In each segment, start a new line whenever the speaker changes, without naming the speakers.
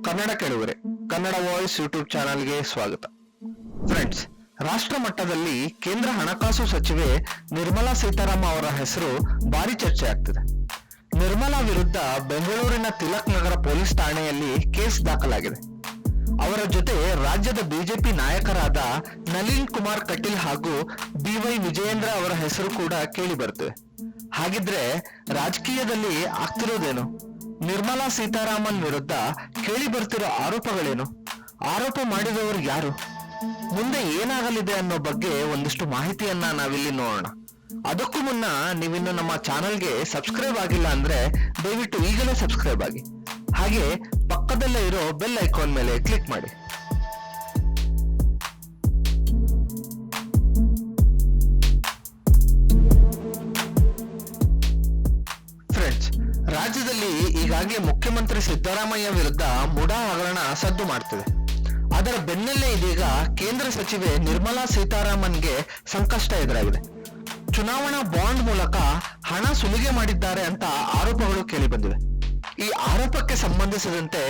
ಕನ್ನಡ ಕೇಳುವರೆ Kannada voice YouTube ಚಾನಲ್ಗೆ ಸ್ವಾಗತ. ಫ್ರೆಂಡ್ಸ್, ರಾಷ್ಟ್ರ ಮಟ್ಟದಲ್ಲಿ ಕೇಂದ್ರ ಹಣಕಾಸು ಸಚಿವೆ ನಿರ್ಮಲಾ ಸೀತಾರಾಮನ್ ಅವರ ಹೆಸರು ಭಾರಿ ಚರ್ಚೆ ಆಗ್ತಿದೆ. ನಿರ್ಮಲಾ ವಿರುದ್ಧ ಬೆಂಗಳೂರಿನ ತಿಲಕ್ ನಗರ ಪೊಲೀಸ್ ಠಾಣೆಯಲ್ಲಿ ಕೇಸ್ ದಾಖಲಾಗಿದೆ. ಅವರ ಜೊತೆ ರಾಜ್ಯದ ಬಿಜೆಪಿ ನಾಯಕರಾದ ನಳಿನ್ ಕುಮಾರ್ ಕಟೀಲ್ ಹಾಗೂ BY ವಿಜಯೇಂದ್ರ ಅವರ ಹೆಸರು ಕೂಡ ಕೇಳಿ ಬರ್ತವೆ. ಹಾಗಿದ್ರೆ ರಾಜಕೀಯದಲ್ಲಿ ಆಗ್ತಿರೋದೇನು? ನಿರ್ಮಲಾ ಸೀತಾರಾಮನ್ ವಿರುದ್ಧ ಕೇಳಿ ಬರ್ತಿರೋ ಆರೋಪಗಳೇನು? ಆರೋಪ ಮಾಡಿದವರು ಯಾರು? ಮುಂದೆ ಏನಾಗಲಿದೆ ಅನ್ನೋ ಬಗ್ಗೆ ಒಂದಿಷ್ಟು ಮಾಹಿತಿಯನ್ನ ನಾವಿಲ್ಲಿ ನೋಡೋಣ. ಅದಕ್ಕೂ ಮುನ್ನ ನೀವಿನ್ನು ನಮ್ಮ ಚಾನಲ್ಗೆ ಸಬ್ಸ್ಕ್ರೈಬ್ ಆಗಿಲ್ಲ ಅಂದ್ರೆ ದಯವಿಟ್ಟು ಈಗಲೇ ಸಬ್ಸ್ಕ್ರೈಬ್ ಆಗಿ, ಹಾಗೆ ಪಕ್ಕದಲ್ಲೇ ಇರೋ ಬೆಲ್ ಐಕಾನ್ ಮೇಲೆ ಕ್ಲಿಕ್ ಮಾಡಿ. ಫ್ರೆಂಡ್ಸ್, ರಾಜ್ಯದಲ್ಲಿ ಈಗಾಗಲೇ ಮುಖ್ಯಮಂತ್ರಿ ಸಿದ್ದರಾಮಯ್ಯ ವಿರುದ್ಧ ಮುಡಾ ಹಗರಣ ಸದ್ದು ಮಾಡ್ತಿದೆ. ಅದರ ಬೆನ್ನಲ್ಲೇ ಇದೀಗ ಕೇಂದ್ರ ಸಚಿವೆ ನಿರ್ಮಲಾ ಸೀತಾರಾಮನ್ಗೆ ಸಂಕಷ್ಟ ಎದುರಾಗಿದೆ. ಚುನಾವಣಾ ಬಾಂಡ್ ಮೂಲಕ ಹಣ ಸುಲಿಗೆ ಮಾಡಿದ್ದಾರೆ ಅಂತ ಆರೋಪಗಳು ಕೇಳಿಬಂದಿವೆ. ಈ ಆರೋಪಕ್ಕೆ ಸಂಬಂಧಿಸಿದಂತೆ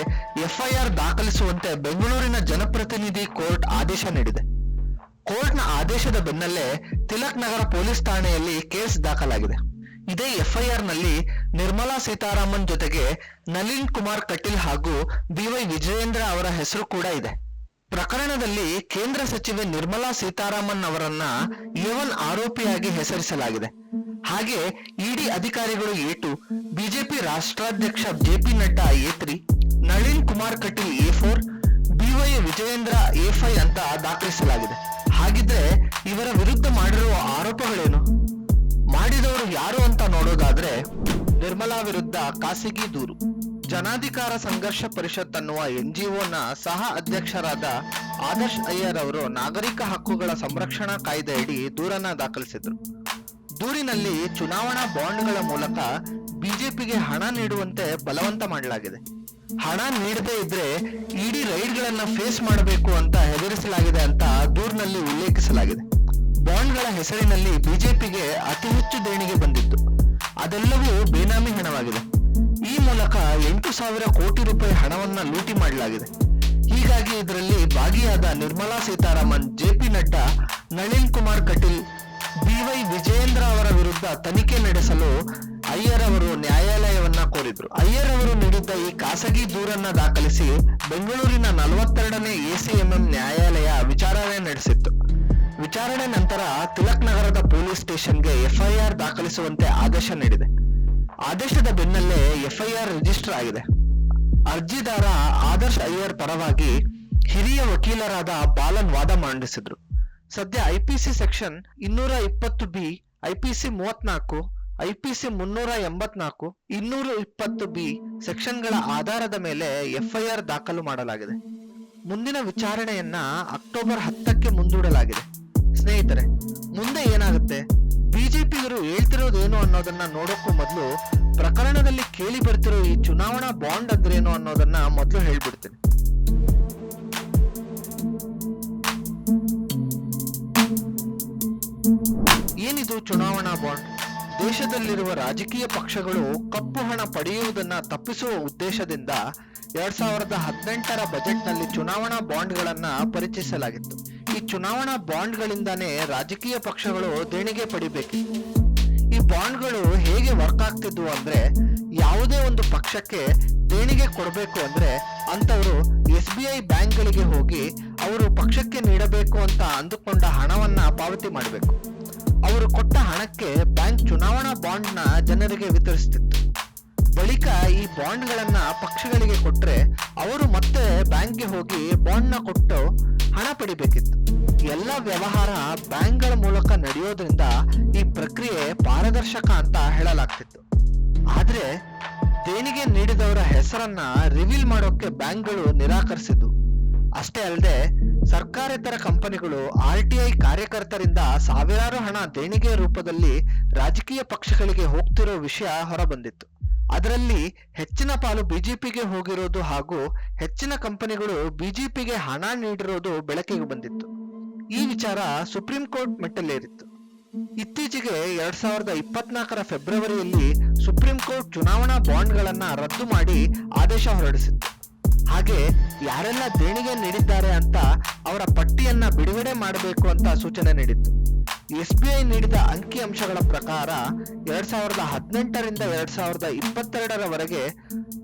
FIR ದಾಖಲಿಸುವಂತೆ ಬೆಂಗಳೂರಿನ ಜನಪ್ರತಿನಿಧಿ ಕೋರ್ಟ್ ಆದೇಶ ನೀಡಿದೆ. ಕೋರ್ಟ್ನ ಆದೇಶದ ಬೆನ್ನಲ್ಲೇ ತಿಲಕ್ ನಗರ ಪೊಲೀಸ್ ಠಾಣೆಯಲ್ಲಿ ಕೇಸ್ ದಾಖಲಾಗಿದೆ. ಇದೇ FIR ನಲ್ಲಿ ನಿರ್ಮಲಾ ಸೀತಾರಾಮನ್ ಜೊತೆಗೆ ನಳಿನ್ ಕುಮಾರ್ ಕಟೀಲ್ ಹಾಗೂ BY ವಿಜಯೇಂದ್ರ ಅವರ ಹೆಸರು ಕೂಡ ಇದೆ. ಪ್ರಕರಣದಲ್ಲಿ ಕೇಂದ್ರ ಸಚಿವೆ ನಿರ್ಮಲಾ ಸೀತಾರಾಮನ್ ಅವರನ್ನ A1 ಆರೋಪಿಯಾಗಿ ಹೆಸರಿಸಲಾಗಿದೆ. ಹಾಗೆ ED ಅಧಿಕಾರಿಗಳು A2, ಬಿಜೆಪಿ ರಾಷ್ಟ್ರಾಧ್ಯಕ್ಷ JP Nadda A3, Nalin Kumar Kateel A4, BY Vijayendra A5 ಅಂತ ದಾಖಲಿಸಲಾಗಿದೆ. ಹಾಗಿದ್ರೆ ಇವರ ವಿರುದ್ಧ ಮಾಡಿರುವ ಆರೋಪಗಳೇನು? ಮಾಡಿದವರು ಯಾರು ಅಂತ ನೋಡೋದಾದ್ರೆ, ನಿರ್ಮಲಾ ವಿರುದ್ಧ ಖಾಸಗಿ ದೂರು. ಜನಾಧಿಕಾರ ಸಂಘರ್ಷ ಪರಿಷತ್ ಅನ್ನುವ NGO ನ ಸಹ ಅಧ್ಯಕ್ಷರಾದ ಆದರ್ಶ್ ಅಯ್ಯರ್ ಅವರು ನಾಗರಿಕ ಹಕ್ಕುಗಳ ಸಂರಕ್ಷಣಾ ಕಾಯ್ದೆಯಡಿ ದೂರನ್ನ ದಾಖಲಿಸಿದ್ರು. ದೂರಿನಲ್ಲಿ ಚುನಾವಣಾ ಬಾಂಡ್ಗಳ ಮೂಲಕ ಬಿಜೆಪಿಗೆ ಹಣ ನೀಡುವಂತೆ ಬಲವಂತ ಮಾಡಲಾಗಿದೆ. ಹಣ ನೀಡದೇ ಇದ್ರೆ ED ರೈಡ್ಗಳನ್ನ ಫೇಸ್ ಮಾಡಬೇಕು ಅಂತ ಹೆದರಿಸಲಾಗಿದೆ ಅಂತ ದೂರಿನಲ್ಲಿ ಉಲ್ಲೇಖಿಸಲಾಗಿದೆ. ಬಾಂಡ್ಗಳ ಹೆಸರಿನಲ್ಲಿ ಬಿಜೆಪಿಗೆ ಅತಿ ಹೆಚ್ಚು ದೇಣಿಗೆ ಬಂದಿತ್ತು. ಅದೆಲ್ಲವೂ ಬೇನಾಮಿ ಹಣವಾಗಿದೆ. ಈ ಮೂಲಕ 8,000 ಕೋಟಿ ರೂಪಾಯಿ ಹಣವನ್ನ ಲೂಟಿ ಮಾಡಲಾಗಿದೆ. ಹೀಗಾಗಿ ಇದರಲ್ಲಿ ಭಾಗಿಯಾದ ನಿರ್ಮಲಾ ಸೀತಾರಾಮನ್, JP ನಡ್ಡಾ, ನಳಿನ್ ಕುಮಾರ್ ಕಟೀಲ್, BY ವಿಜಯೇಂದ್ರ ಅವರ ವಿರುದ್ಧ ತನಿಖೆ ನಡೆಸಲು ಅಯ್ಯರ್ ಅವರು ನ್ಯಾಯಾಲಯವನ್ನ ಕೋರಿದ್ರು. ಅಯ್ಯರ್ ಅವರು ನೀಡಿದ್ದ ಈ ಖಾಸಗಿ ದೂರನ್ನ ದಾಖಲಿಸಿ ಬೆಂಗಳೂರಿನ 42ನೇ ACMM ನ್ಯಾಯಾಲಯ ವಿಚಾರಣೆ ನಡೆಸಿತ್ತು. ವಿಚಾರಣೆ ನಂತರ ತಿಲಕ್ ನಗರದ ಪೊಲೀಸ್ ಸ್ಟೇಷನ್ಗೆ FIR ದಾಖಲಿಸುವಂತೆ ಆದೇಶ ನೀಡಿದೆ. ಆದೇಶದ ಬೆನ್ನಲ್ಲೇ FIR ರಿಜಿಸ್ಟರ್ ಆಗಿದೆ. ಅರ್ಜಿದಾರ ಆದರ್ಶ್ ಅಯ್ಯರ್ ಪರವಾಗಿ ಹಿರಿಯ ವಕೀಲರಾದ ಬಾಲನ್ ವಾದ ಮಂಡಿಸಿದ್ರು. ಸದ್ಯ IPC section 220B, IPC 34, IPC 384, 220B ಸೆಕ್ಷನ್ಗಳ ಆಧಾರದ ಮೇಲೆ FIR ದಾಖಲು ಮಾಡಲಾಗಿದೆ. ಮುಂದಿನ ವಿಚಾರಣೆಯನ್ನ ಅಕ್ಟೋಬರ್ 10ಕ್ಕೆ ಮುಂದೂಡಲಾಗಿದೆ. ಸ್ನೇಹಿತರೆ, ಮುಂದೆ ಏನಾಗುತ್ತೆ, ಬಿಜೆಪಿಗರು ಹೇಳ್ತಿರೋದೇನು ಅನ್ನೋದನ್ನ ನೋಡೋಕ್ಕೂ ಮೊದಲು ಪ್ರಕರಣದಲ್ಲಿ ಕೇಳಿ ಬರ್ತಿರೋ ಈ ಚುನಾವಣಾ ಬಾಂಡ್ ಅಂದ್ರೇನು ಅನ್ನೋದನ್ನ ಮೊದಲು ಹೇಳ್ಬಿಡ್ತೀನಿ. ಏನಿದು ಚುನಾವಣಾ ಬಾಂಡ್? ದೇಶದಲ್ಲಿರುವ ರಾಜಕೀಯ ಪಕ್ಷಗಳು ಕಪ್ಪು ಹಣ ಪಡೆಯುವುದನ್ನ ತಪ್ಪಿಸುವ ಉದ್ದೇಶದಿಂದ 2018ರ ಬಜೆಟ್ನಲ್ಲಿ ಚುನಾವಣಾ ಬಾಂಡ್ಗಳನ್ನ ಪರಿಚಯಿಸಲಾಗಿತ್ತು. ಈ ಚುನಾವಣಾ ಬಾಂಡ್ಗಳಿಂದಾನೇ ರಾಜಕೀಯ ಪಕ್ಷಗಳು ದೇಣಿಗೆ ಪಡಿಬೇಕಿತ್ತು. ಈ ಬಾಂಡ್ಗಳು ಹೇಗೆ ವರ್ಕ್ ಆಗ್ತಿದ್ವು ಅಂದ್ರೆ, ಯಾವುದೇ ಒಂದು ಪಕ್ಷಕ್ಕೆ ದೇಣಿಗೆ ಕೊಡಬೇಕು ಅಂದ್ರೆ ಅಂತವರು SBI ಬ್ಯಾಂಕ್ಗಳಿಗೆ ಹೋಗಿ ಅವರು ಪಕ್ಷಕ್ಕೆ ನೀಡಬೇಕು ಅಂತ ಅಂದುಕೊಂಡ ಹಣವನ್ನ ಪಾವತಿ ಮಾಡಬೇಕು. ಅವರು ಕೊಟ್ಟ ಹಣಕ್ಕೆ ಬ್ಯಾಂಕ್ ಚುನಾವಣಾ ಬಾಂಡ್ ನ ಜನರಿಗೆ ವಿತರಿಸುತ್ತಿತ್ತು. ಬಳಿಕ ಈ ಬಾಂಡ್ಗಳನ್ನ ಪಕ್ಷಗಳಿಗೆ ಕೊಟ್ರೆ ಅವರು ಮತ್ತೆ ಬ್ಯಾಂಕ್ಗೆ ಹೋಗಿ ಬಾಂಡ್ ನ ಕೊಟ್ಟು ಹಣ ಪಡಿಬೇಕಿತ್ತು. ಎಲ್ಲ ವ್ಯವಹಾರ ಬ್ಯಾಂಕ್ಗಳ ಮೂಲಕ ನಡೆಯೋದ್ರಿಂದ ಈ ಪ್ರಕ್ರಿಯೆ ಪಾರದರ್ಶಕ ಅಂತ ಹೇಳಲಾಗ್ತಿತ್ತು. ಆದ್ರೆ ದೇಣಿಗೆ ನೀಡಿದವರ ಹೆಸರನ್ನ ರಿವೀಲ್ ಮಾಡೋಕೆ ಬ್ಯಾಂಕ್ಗಳು ನಿರಾಕರಿಸಿದ್ದು. ಅಷ್ಟೇ ಅಲ್ಲದೆ ಸರ್ಕಾರೇತರ ಕಂಪನಿಗಳು RTI ಕಾರ್ಯಕರ್ತರಿಂದ ಸಾವಿರಾರು ಹಣ ದೇಣಿಗೆ ರೂಪದಲ್ಲಿ ರಾಜಕೀಯ ಪಕ್ಷಗಳಿಗೆ ಹೋಗ್ತಿರೋ ವಿಷಯ ಹೊರಬಂದಿತ್ತು. ಅದರಲ್ಲಿ ಹೆಚ್ಚಿನ ಪಾಲು ಬಿಜೆಪಿಗೆ ಹೋಗಿರೋದು ಹಾಗೂ ಹೆಚ್ಚಿನ ಕಂಪನಿಗಳು ಬಿಜೆಪಿಗೆ ಹಣ ನೀಡಿರೋದು ಬೆಳಕಿಗೆ ಬಂದಿತ್ತು. ಈ ವಿಚಾರ ಸುಪ್ರೀಂ ಕೋರ್ಟ್ ಮೆಟ್ಟಲೇರಿತ್ತು. ಇತ್ತೀಚೆಗೆ 2024ರ ಫೆಬ್ರವರಿಯಲ್ಲಿ ಸುಪ್ರೀಂ ಕೋರ್ಟ್ ಚುನಾವಣಾ ಬಾಂಡ್ಗಳನ್ನ ರದ್ದು ಮಾಡಿ ಆದೇಶ ಹೊರಡಿಸಿತ್ತು. ಹಾಗೆ ಯಾರೆಲ್ಲ ದೇಣಿಗೆ ನೀಡಿದ್ದಾರೆ ಅಂತ ಅವರ ಪಟ್ಟಿಯನ್ನ ಬಿಡುಗಡೆ ಮಾಡಬೇಕು ಅಂತ ಸೂಚನೆ ನೀಡಿತ್ತು. SBI ನೀಡಿದ ಅಂಕಿ ಅಂಶಗಳ ಪ್ರಕಾರ 2018ರಿಂದ 2022ರವರೆಗೆ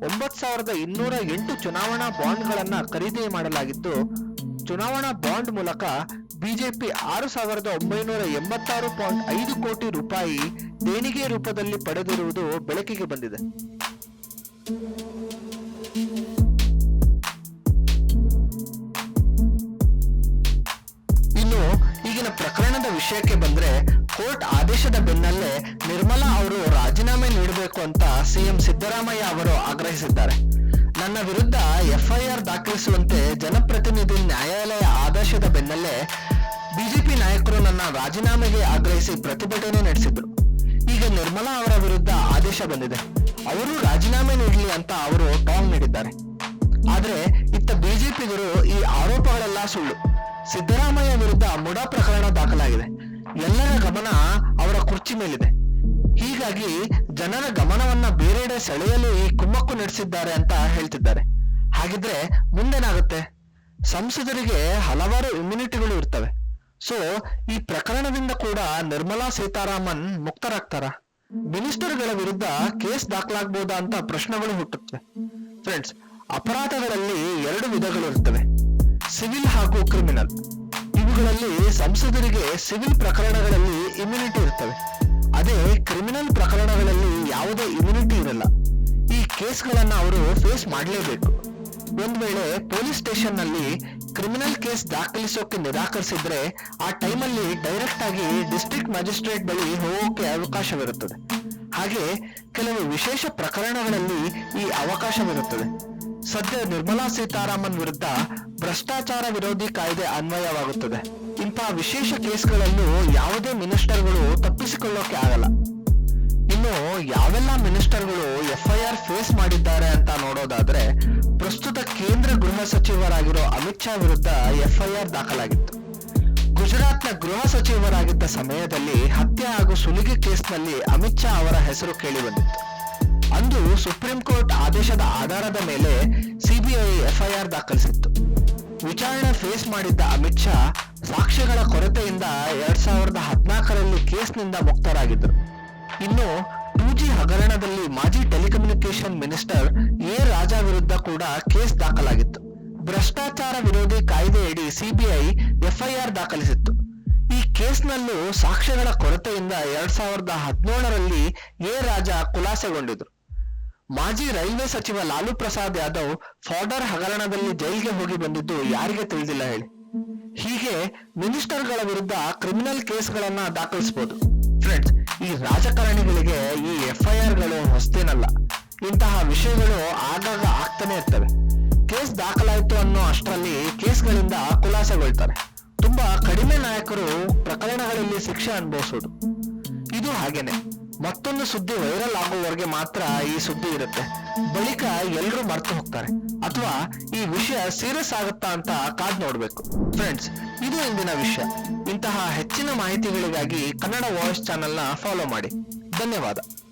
9,208 ಚುನಾವಣಾ ಬಾಂಡ್ಗಳನ್ನ ಖರೀದಿ ಮಾಡಲಾಗಿದ್ದು, ಚುನಾವಣಾ ಬಾಂಡ್ ಮೂಲಕ ಬಿಜೆಪಿ 6,986.5 ಕೋಟಿ ರೂಪಾಯಿ ದೇಣಿಗೆ ರೂಪದಲ್ಲಿ ಪಡೆದಿರುವುದು ಬೆಳಕಿಗೆ ಬಂದಿದೆ. ಇನ್ನು ಈಗಿನ ಪ್ರಕರಣದ ವಿಷಯಕ್ಕೆ ಬಂದ್ರೆ, ಕೋರ್ಟ್ ಆದೇಶದ ಬೆನ್ನಲ್ಲೇ ನಿರ್ಮಲಾ ಅವರು ರಾಜೀನಾಮೆ ನೀಡಬೇಕು ಅಂತ ಸಿಎಂ ಸಿದ್ದರಾಮಯ್ಯ ಅವರು ಆಗ್ರಹಿಸಿದ್ದಾರೆ. ನನ್ನ ವಿರುದ್ಧ FIR ದಾಖಲಿಸುವಂತೆ ಜನಪ್ರತಿನಿಧಿ ನ್ಯಾಯಾಲಯ ಆದೇಶದ ಬೆನ್ನಲ್ಲೇ ಬಿಜೆಪಿ ನಾಯಕರು ನನ್ನ ರಾಜೀನಾಮೆಗೆ ಆಗ್ರಹಿಸಿ ಪ್ರತಿಭಟನೆ ನಡೆಸಿದ್ರು. ಈಗ ನಿರ್ಮಲಾ ಅವರ ವಿರುದ್ಧ ಆದೇಶ ಬಂದಿದೆ, ಅವರು ರಾಜೀನಾಮೆ ನೀಡಲಿ ಅಂತ ಅವರು ಟಾಂಗ್ ನೀಡಿದ್ದಾರೆ. ಆದ್ರೆ ಇತ್ತ ಬಿಜೆಪಿಗರು ಈ ಆರೋಪಗಳೆಲ್ಲ ಸುಳ್ಳು, ಸಿದ್ದರಾಮಯ್ಯ ವಿರುದ್ಧ ಮುಡಾ ಪ್ರಕರಣ ದಾಖಲಾಗಿದೆ, ಎಲ್ಲರ ಗಮನ ಅವರ ಕುರ್ಚಿ ಮೇಲಿದೆ, ಹೀಗಾಗಿ ಜನರ ಗಮನವನ್ನ ಬೇರೆಡೆ ಸೆಳೆಯಲು ಈ ಕುಮ್ಮಕ್ಕು ನಡೆಸಿದ್ದಾರೆ ಅಂತ ಹೇಳ್ತಿದ್ದಾರೆ. ಹಾಗಿದ್ರೆ ಮುಂದೇನಾಗುತ್ತೆ? ಸಂಸದರಿಗೆ ಹಲವಾರು ಇಮ್ಯುನಿಟಿಗಳು ಇರ್ತವೆ. ಸೊ ಈ ಪ್ರಕರಣದಿಂದ ಕೂಡ ನಿರ್ಮಲಾ ಸೀತಾರಾಮನ್ ಮುಕ್ತರಾಗ್ತಾರ? ಮಿನಿಸ್ಟರ್ಗಳ ವಿರುದ್ಧ ಕೇಸ್ ದಾಖಲಾಗಬಹುದಾ ಅಂತ ಪ್ರಶ್ನೆಗಳು ಹುಟ್ಟುತ್ತವೆ. ಫ್ರೆಂಡ್ಸ್, ಅಪರಾಧಗಳಲ್ಲಿ 2 ವಿಧಗಳು ಇರ್ತವೆ, ಸಿವಿಲ್ ಹಾಗೂ ಕ್ರಿಮಿನಲ್. ಇವುಗಳಲ್ಲಿ ಸಂಸದರಿಗೆ ಸಿವಿಲ್ ಪ್ರಕರಣಗಳಲ್ಲಿ ಇಮ್ಯುನಿಟಿ ಇರ್ತವೆ, ಅದೇ ಕ್ರಿಮಿನಲ್ ಪ್ರಕರಣಗಳಲ್ಲಿ ಯಾವುದೇ ಇಮ್ಯುನಿಟಿ ಇರಲ್ಲ. ಈ ಕೇಸ್ಗಳನ್ನ ಅವರು ಫೇಸ್ ಮಾಡಲೇಬೇಕು. ಒಂದ್ ವೇಳೆ ಪೊಲೀಸ್ ಸ್ಟೇಷನ್ ನಲ್ಲಿ ಕ್ರಿಮಿನಲ್ ಕೇಸ್ ದಾಖಲಿಸೋಕೆ ನಿರಾಕರಿಸಿದ್ರೆ ಆ ಟೈಮಲ್ಲಿ ಡೈರೆಕ್ಟ್ ಆಗಿ ಡಿಸ್ಟ್ರಿಕ್ಟ್ ಮ್ಯಾಜಿಸ್ಟ್ರೇಟ್ ಬಳಿ ಹೋಗೋಕೆ ಅವಕಾಶವಿರುತ್ತದೆ. ಹಾಗೆ ಕೆಲವು ವಿಶೇಷ ಪ್ರಕರಣಗಳಲ್ಲಿ ಈ ಅವಕಾಶವಿರುತ್ತದೆ. ಸದ್ಯ ನಿರ್ಮಲಾ ಸೀತಾರಾಮನ್ ವಿರುದ್ಧ ಭ್ರಷ್ಟಾಚಾರ ವಿರೋಧಿ ಕಾಯ್ದೆ ಅನ್ವಯವಾಗುತ್ತದೆ. ಇಂತಹ ವಿಶೇಷ ಕೇಸ್ಗಳಲ್ಲೂ ಯಾವುದೇ ಮಿನಿಸ್ಟರ್ಗಳು ತಪ್ಪಿಸಿಕೊಳ್ಳೋಕೆ ಆಗಲ್ಲ. ಇನ್ನು ಯಾವೆಲ್ಲ ಮಿನಿಸ್ಟರ್ಗಳು FIR ಫೇಸ್ ಮಾಡಿದ್ದಾರೆ ಅಂತ ನೋಡೋದಾದ್ರೆ, ಪ್ರಸ್ತುತ ಕೇಂದ್ರ ಗೃಹ ಸಚಿವರಾಗಿರೋ ಅಮಿತ್ ಶಾ ವಿರುದ್ಧ FIR ದಾಖಲಾಗಿತ್ತು. ಗುಜರಾತ್ನ ಗೃಹ ಸಚಿವರಾಗಿದ್ದ ಸಮಯದಲ್ಲಿ ಹತ್ಯೆ ಹಾಗೂ ಸುಲಿಗೆ ಕೇಸ್ನಲ್ಲಿ ಅಮಿತ್ ಶಾ ಅವರ ಹೆಸರು ಕೇಳಿ ಬಂದಿತ್ತು. ಅಂದು ಸುಪ್ರೀಂ ಕೋರ್ಟ್ ಆದೇಶದ ಆಧಾರದ ಮೇಲೆ CBI FIR ದಾಖಲಿಸಿತ್ತು. ವಿಚಾರಣೆ ಫೇಸ್ ಮಾಡಿದ್ದ ಅಮಿತ್ ಶಾ ಸಾಕ್ಷ್ಯಗಳ ಕೊರತೆಯಿಂದ 2014ರಲ್ಲಿ ಕೇಸ್ನಿಂದ ಮುಕ್ತರಾಗಿದ್ದರು. ಇನ್ನು 2G ಹಗರಣದಲ್ಲಿ ಮಾಜಿ ಟೆಲಿಕಮ್ಯುನಿಕೇಶನ್ ಮಿನಿಸ್ಟರ್ ರಾಜಾ ವಿರುದ್ಧ ಕೂಡ ಕೇಸ್ ದಾಖಲಾಗಿತ್ತು. ಭ್ರಷ್ಟಾಚಾರ ವಿರೋಧಿ ಕಾಯ್ದೆಯಡಿ CBI FIR ದಾಖಲಿಸಿತ್ತು. ಈ ಕೇಸ್ನಲ್ಲೂ ಸಾಕ್ಷ್ಯಗಳ ಕೊರತೆಯಿಂದ 2017ರಲ್ಲಿ ರಾಜಾ ಖುಲಾಸೆಗೊಂಡಿದ್ರು. ಮಾಜಿ ರೈಲ್ವೆ ಸಚಿವ ಲಾಲು ಪ್ರಸಾದ್ ಯಾದವ್ ಫಾರ್ಡರ್ ಹಗರಣದಲ್ಲಿ ಜೈಲಿಗೆ ಹೋಗಿ ಬಂದಿದ್ದು ಯಾರಿಗೆ ತಿಳಿದಿಲ್ಲ ಹೇಳಿ. ಹೀಗೆ ಮಿನಿಸ್ಟರ್ಗಳ ವಿರುದ್ಧ ಕ್ರಿಮಿನಲ್ ಕೇಸ್ಗಳನ್ನ ದಾಖಲಿಸಬಹುದು. ಫ್ರೆಂಡ್ಸ್, ಈ ರಾಜಕಾರಣಿಗಳಿಗೆ ಈ FIRಗಳು ಹೊಸತೇನಲ್ಲ. ಇಂತಹ ವಿಷಯಗಳು ಆಗಾಗ ಆಗ್ತಾನೆ ಇರ್ತವೆ. ಕೇಸ್ ದಾಖಲಾಯಿತು ಅನ್ನೋ ಅಷ್ಟರಲ್ಲಿ ಕೇಸ್ಗಳಿಂದ ಖುಲಾಸೆಗೊಳ್ತಾರೆ. ತುಂಬಾ ಕಡಿಮೆ ನಾಯಕರು ಪ್ರಕರಣಗಳಲ್ಲಿ ಶಿಕ್ಷೆ ಅನುಭವಿಸೋದು. ಇದು ಹಾಗೇನೆ, ಮತ್ತೊಂದು ಸುದ್ದಿ ವೈರಲ್ ಆಗುವವರೆಗೆ ಮಾತ್ರ ಈ ಸುದ್ದಿ ಇರುತ್ತೆ, ಬಳಿಕ ಎಲ್ಲರೂ ಮರ್ತು ಹೋಗ್ತಾರೆ. ಅಥವಾ ಈ ವಿಷಯ ಸೀರಿಯಸ್ ಆಗುತ್ತಾ ಅಂತ ಕಾದ್ ನೋಡ್ಬೇಕು. ಫ್ರೆಂಡ್ಸ್, ಇದು ಇಂದಿನ ವಿಷಯ. ಇಂತಹ ಹೆಚ್ಚಿನ ಮಾಹಿತಿಗಳಿಗಾಗಿ ಕನ್ನಡ ವಾಯ್ಸ್ ಚಾನೆಲ್ನ ಫಾಲೋ ಮಾಡಿ. ಧನ್ಯವಾದ.